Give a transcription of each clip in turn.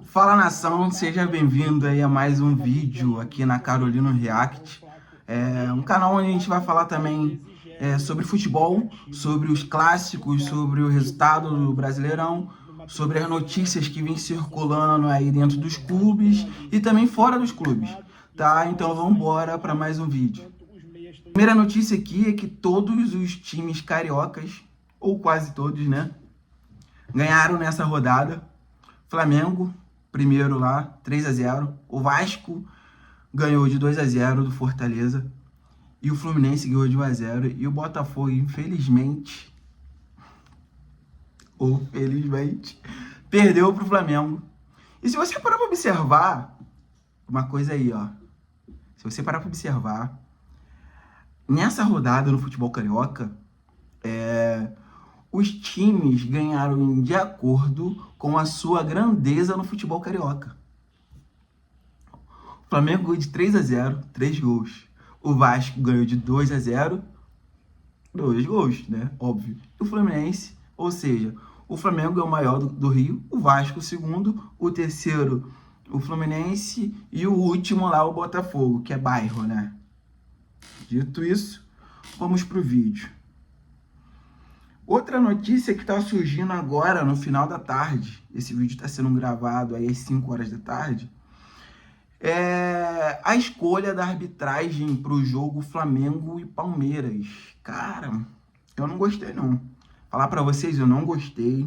Fala nação, seja bem-vindo aí a mais um vídeo aqui na Carolino React. Um canal onde a gente vai falar também sobre futebol, sobre os clássicos, sobre o resultado do Brasileirão, sobre as notícias que vêm circulando aí dentro dos clubes e também fora dos clubes, tá? Então vamos embora para mais um vídeo. A primeira notícia aqui é que todos os times cariocas, ou quase todos, né, ganharam nessa rodada. Flamengo, primeiro lá, 3-0. O Vasco ganhou de 2-0 do Fortaleza. E o Fluminense ganhou de 1-0. E o Botafogo, infelizmente, ou felizmente, perdeu pro Flamengo. E se você parar para observar, uma coisa aí, ó. Se você parar para observar, nessa rodada no futebol carioca, os times ganharam de acordo com a sua grandeza no futebol carioca. O Flamengo ganhou de 3-0, 3 gols. O Vasco ganhou de 2-0, 2 gols, né? Óbvio. E o Fluminense, ou seja, o Flamengo é o maior do Rio, o Vasco o segundo, o terceiro o Fluminense e o último lá o Botafogo, que é bairro, né? Dito isso, vamos pro vídeo. Outra notícia que está surgindo agora no final da tarde, esse vídeo está sendo gravado aí às 5 horas da tarde, é a escolha da arbitragem para o jogo Flamengo e Palmeiras. Cara, eu não gostei não. Falar para vocês, eu não gostei.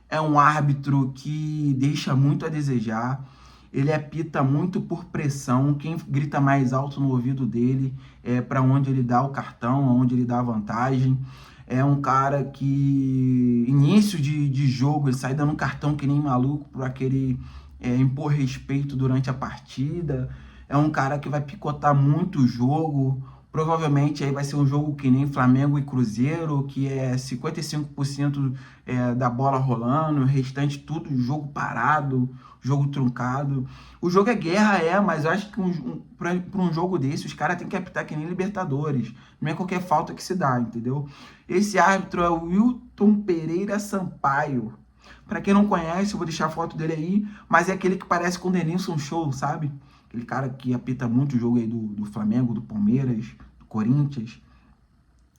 É um árbitro que deixa muito a desejar. Ele apita muito por pressão. Quem grita mais alto no ouvido dele é para onde ele dá o cartão, onde ele dá a vantagem. É um cara que, início de jogo, ele sai dando cartão que nem maluco para aquele impor respeito durante a partida. É um cara que vai picotar muito o jogo. Provavelmente aí vai ser um jogo que nem Flamengo e Cruzeiro, que é 55% da bola rolando, o restante tudo jogo parado, jogo truncado. O jogo é guerra, mas eu acho que para um jogo desse os caras têm que apitar que nem Libertadores. Não é qualquer falta que se dá, entendeu? Esse árbitro é o Wilton Pereira Sampaio. Para quem não conhece, eu vou deixar a foto dele aí, mas é aquele que parece com o Denilson Show, sabe? Aquele cara que apita muito o jogo aí do Flamengo, do Palmeiras, do Corinthians.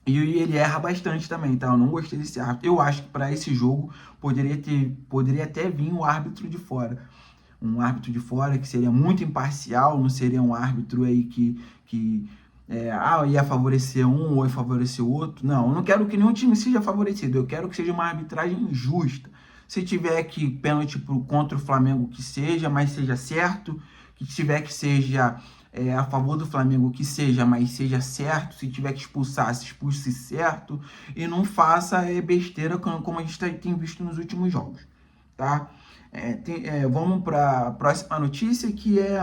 E ele erra bastante também, tá? Eu não gostei desse árbitro. Eu acho que para esse jogo poderia até vir um árbitro de fora. Um árbitro de fora que seria muito imparcial, não seria um árbitro aí que ia favorecer um ou ia favorecer o outro. Não, eu não quero que nenhum time seja favorecido. Eu quero que seja uma arbitragem justa. Se tiver que pênalti contra o Flamengo, que seja, mas seja certo. Que tiver que seja a favor do Flamengo, que seja, mas seja certo. Se tiver que expulsar, se expulse certo. E não faça besteira como a gente tem visto nos últimos jogos, tá? Vamos para a próxima notícia, que é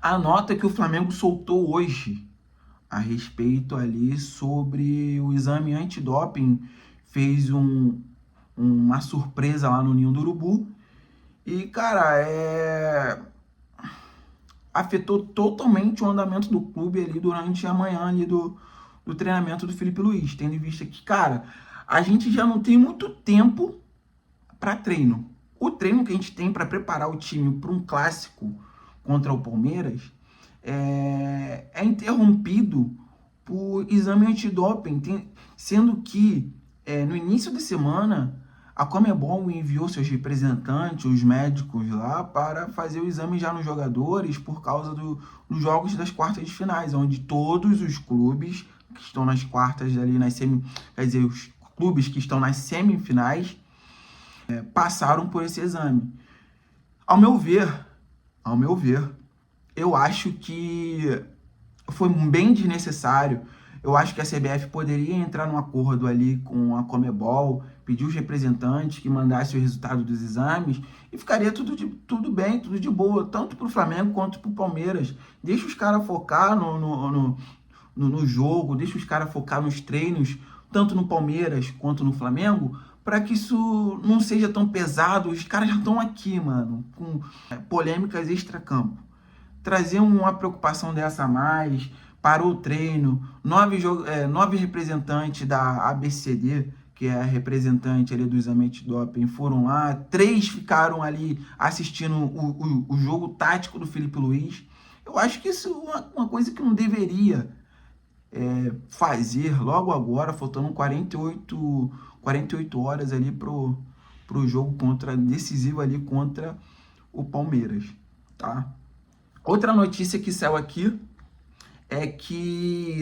a nota que o Flamengo soltou hoje a respeito ali sobre o exame antidoping. Fez uma surpresa lá no Ninho do Urubu. E, cara, afetou totalmente o andamento do clube ali durante a manhã ali do treinamento do Felipe Luiz, tendo em vista que, cara, a gente já não tem muito tempo para treino. O treino que a gente tem para preparar o time para um clássico contra o Palmeiras é interrompido por exame antidoping, sendo que no início de semana a Conmebol enviou seus representantes, os médicos lá, para fazer o exame já nos jogadores por causa dos jogos das quartas de finais, onde todos os clubes que estão nas quartas ali, quer dizer, os clubes que estão nas semifinais passaram por esse exame. Ao meu ver, eu acho que foi bem desnecessário. Eu acho que a CBF poderia entrar num acordo ali com a Conmebol, pedir os representantes que mandassem o resultado dos exames e ficaria tudo bem, tudo de boa, tanto para o Flamengo quanto para o Palmeiras. Deixa os caras focar no jogo, deixa os caras focar nos treinos, tanto no Palmeiras quanto no Flamengo, para que isso não seja tão pesado. Os caras já estão aqui, mano, com polêmicas extracampo. Trazer uma preocupação dessa a mais para o treino, 9 representantes da ABCD, que é a representante ali do exame antidoping, foram lá. 3 ficaram ali assistindo o jogo tático do Felipe Luiz. Eu acho que isso é uma coisa que não deveria fazer logo agora, faltando 48 horas ali pro jogo decisivo ali contra o Palmeiras, tá? Outra notícia que saiu aqui é que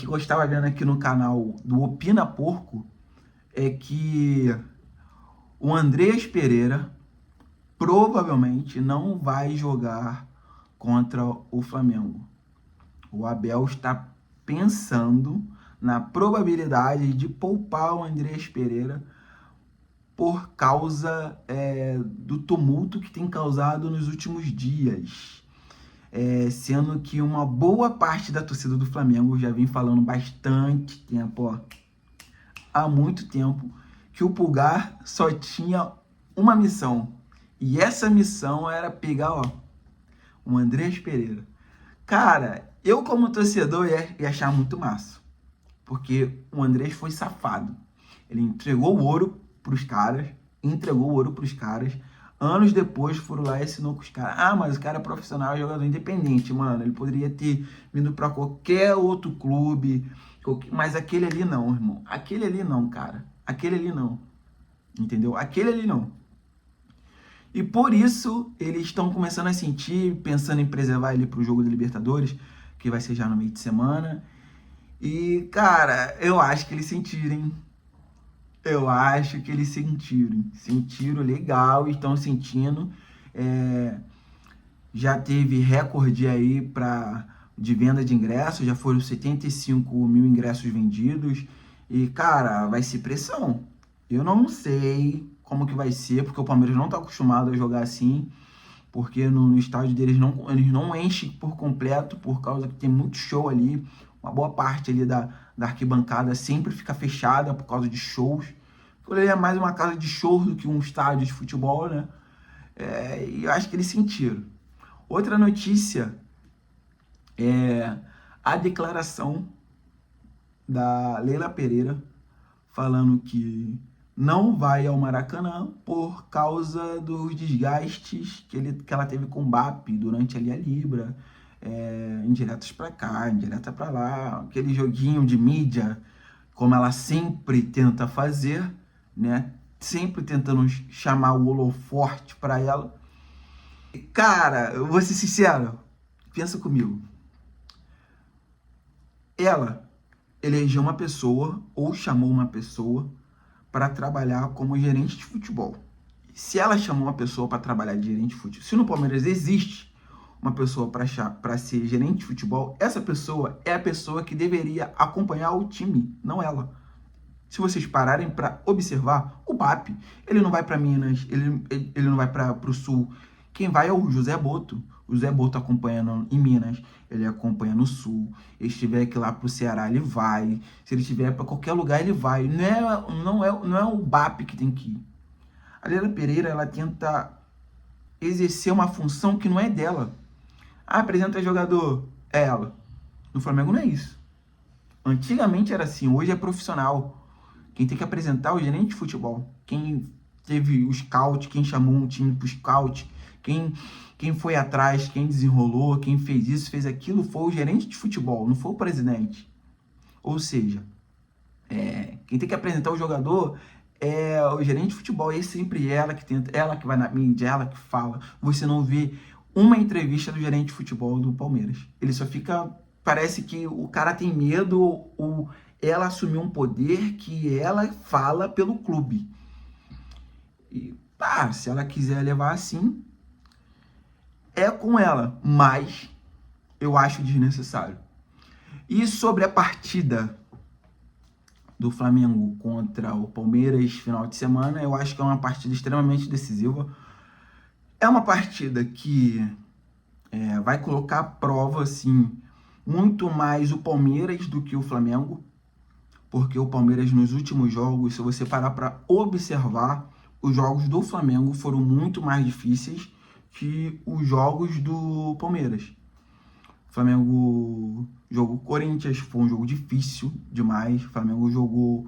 eu estava vendo aqui no canal do Opina Porco, é que o Andreas Pereira provavelmente não vai jogar contra o Flamengo. O Abel está pensando na probabilidade de poupar o Andreas Pereira por causa do tumulto que tem causado nos últimos dias. Sendo que uma boa parte da torcida do Flamengo já vem falando bastante tempo, há muito tempo, que o Pulgar só tinha uma missão. E essa missão era pegar o Andreas Pereira. Cara, eu como torcedor ia achar muito massa. Porque o Andreas foi safado. Ele entregou o ouro pros caras. Anos depois foram lá e assinou com os caras. Ah, mas o cara é profissional, é jogador independente, mano. Ele poderia ter vindo pra qualquer outro clube. Mas aquele ali não, irmão. Aquele ali não, cara. Aquele ali não. Entendeu? Aquele ali não. E por isso eles estão começando a sentir, pensando em preservar ele pro jogo da Libertadores, que vai ser já no meio de semana. E, cara, eu acho que eles sentiram, hein? Eu acho que eles sentiram legal, estão sentindo. Já teve recorde aí de venda de ingressos, já foram 75 mil ingressos vendidos. E, cara, vai ser pressão. Eu não sei como que vai ser, porque o Palmeiras não está acostumado a jogar assim, porque no estádio deles eles não enchem por completo, por causa que tem muito show ali. Uma boa parte ali da arquibancada sempre fica fechada por causa de shows. Ele é mais uma casa de shows do que um estádio de futebol, né? E eu acho que eles sentiram. Outra notícia é a declaração da Leila Pereira falando que não vai ao Maracanã por causa dos desgastes que ela teve com o Mbappé durante ali a Libra, indiretas pra cá, indireta pra lá, aquele joguinho de mídia, como ela sempre tenta fazer, né? Sempre tentando chamar o holoforte pra ela. Cara, eu vou ser sincero, pensa comigo. Ela elegeu uma pessoa ou chamou uma pessoa para trabalhar como gerente de futebol. Se ela chamou uma pessoa para trabalhar de gerente de futebol, se no Palmeiras existe uma pessoa para ser gerente de futebol, essa pessoa é a pessoa que deveria acompanhar o time, não ela. Se vocês pararem para observar, o Mbappé, ele não vai para Minas, ele não vai para o Sul. Quem vai é o José Boto. O José Boto acompanha em Minas, ele acompanha no Sul. Se ele estiver aqui lá pro Ceará, ele vai. Se ele estiver para qualquer lugar, ele vai. Não é o Mbappé que tem que ir. A Leila Pereira, ela tenta exercer uma função que não é dela. Ah, apresenta jogador. É ela. No Flamengo não é isso. Antigamente era assim, hoje é profissional. Quem tem que apresentar é o gerente de futebol. Quem teve o scout, quem chamou um time pro scout, quem foi atrás, quem desenrolou, quem fez isso, fez aquilo, foi o gerente de futebol, não foi o presidente. Ou seja, quem tem que apresentar o jogador é o gerente de futebol, e é sempre ela que tenta, ela que vai na mídia, ela que fala. Você não vê uma entrevista do gerente de futebol do Palmeiras. Ele só fica, parece que o cara tem medo, ela assumiu um poder que ela fala pelo clube. E se ela quiser levar assim, é com ela, mas eu acho desnecessário. E sobre a partida do Flamengo contra o Palmeiras final de semana, eu acho que é uma partida extremamente decisiva. É uma partida que vai colocar à prova, assim, muito mais o Palmeiras do que o Flamengo, porque o Palmeiras nos últimos jogos, se você parar para observar, os jogos do Flamengo foram muito mais difíceis que os jogos do Palmeiras. O Flamengo jogou Corinthians, foi um jogo difícil demais. O Flamengo jogou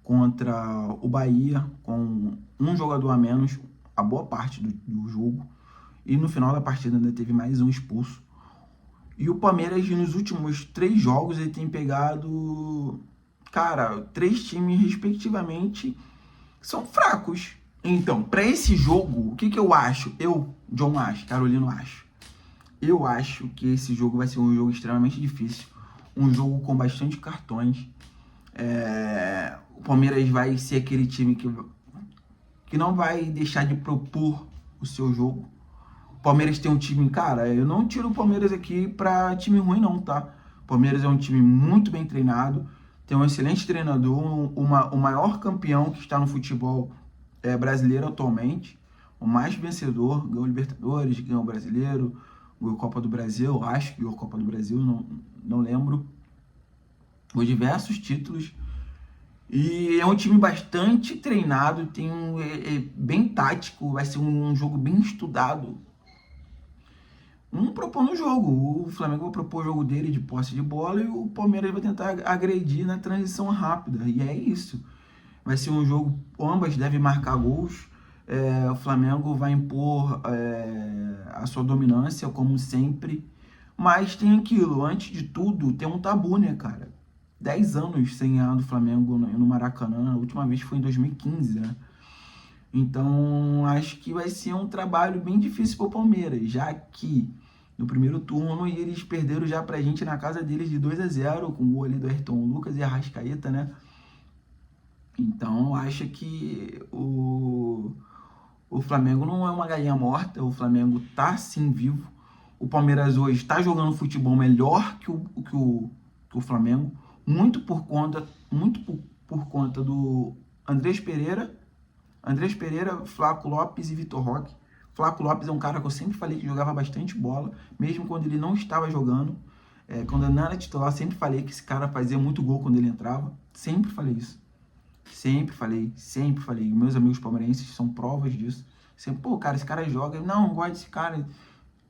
contra o Bahia com um jogador a menos a boa parte do jogo. E no final da partida ainda teve mais um expulso. E o Palmeiras, nos últimos 3 jogos, ele tem pegado, cara, 3 times, respectivamente, são fracos. Então, para esse jogo, o que eu acho? John acho, Carolino acho. Eu acho que esse jogo vai ser um jogo extremamente difícil. Um jogo com bastante cartões. O Palmeiras vai ser aquele time que não vai deixar de propor o seu jogo. O Palmeiras tem um time, cara, eu não tiro o Palmeiras aqui pra time ruim não, tá? O Palmeiras é um time muito bem treinado, tem um excelente treinador, o maior campeão que está no futebol brasileiro atualmente, o mais vencedor, ganhou Libertadores, ganhou o Brasileiro, ganhou Copa do Brasil, acho que ganhou Copa do Brasil, não lembro. Ganhou diversos títulos. E é um time bastante treinado, tem bem tático, vai ser um jogo bem estudado. Propondo o jogo. O Flamengo vai propor o jogo dele de posse de bola e o Palmeiras vai tentar agredir na transição rápida. E é isso. Vai ser um jogo, ambas devem marcar gols. O Flamengo vai impor a sua dominância, como sempre. Mas tem aquilo, antes de tudo, tem um tabu, né, cara? 10 anos sem ganhar do Flamengo no Maracanã. A última vez foi em 2015, né? Então, acho que vai ser um trabalho bem difícil para o Palmeiras, já que no primeiro turno eles perderam já pra gente na casa deles de 2-0, com o gol ali do Ayrton Lucas e Arrascaeta, né? Então, acho que o Flamengo não é uma galinha morta, o Flamengo tá sim vivo. O Palmeiras hoje está jogando futebol melhor que o Flamengo, muito por conta do Andrés Pereira, Flaco Lopes e Vitor Roque. Flaco Lopes é um cara que eu sempre falei que jogava bastante bola, mesmo quando ele não estava jogando. Quando ele não era titular, sempre falei que esse cara fazia muito gol quando ele entrava. Sempre falei isso. Sempre falei. Meus amigos palmeirenses são provas disso. Sempre, pô, cara, esse cara joga. Não gosto desse cara.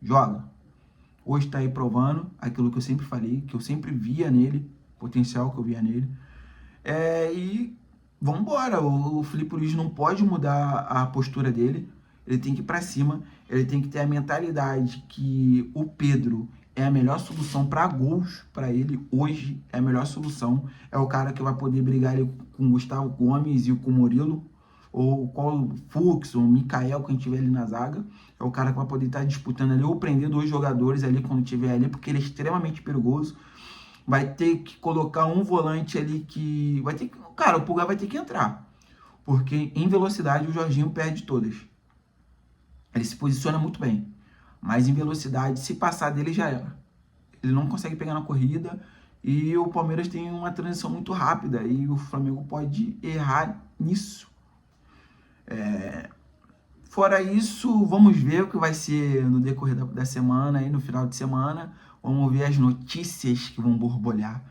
Joga. Hoje tá aí provando aquilo que eu sempre falei, que eu sempre via nele, potencial que eu via nele. E vambora. O Felipe Luiz não pode mudar a postura dele. Ele tem que ir para cima. Ele tem que ter a mentalidade que o Pedro é a melhor solução para gols para ele. Hoje é a melhor solução. É o cara que vai poder brigar ali com o Gustavo Gomes e com o Murilo. Ou o Fux, ou o Mikael, quem tiver ali na zaga. É o cara que vai poder estar disputando ali, ou prender 2 jogadores ali quando tiver ali, porque ele é extremamente perigoso. Vai ter que colocar um volante ali que... Cara, o Pulgar vai ter que entrar. Porque em velocidade o Jorginho perde todas. Ele se posiciona muito bem. Mas em velocidade, se passar dele, já era. Ele não consegue pegar na corrida. E o Palmeiras tem uma transição muito rápida. E o Flamengo pode errar nisso. Fora isso, vamos ver o que vai ser no decorrer da semana, aí no final de semana. Vamos ver as notícias que vão borbulhar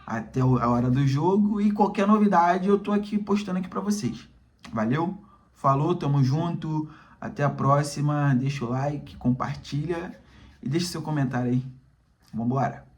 até a hora do jogo. E qualquer novidade eu tô aqui postando aqui pra vocês. Valeu? Falou, tamo junto. Até a próxima. Deixa o like, compartilha e deixa seu comentário aí. Vambora!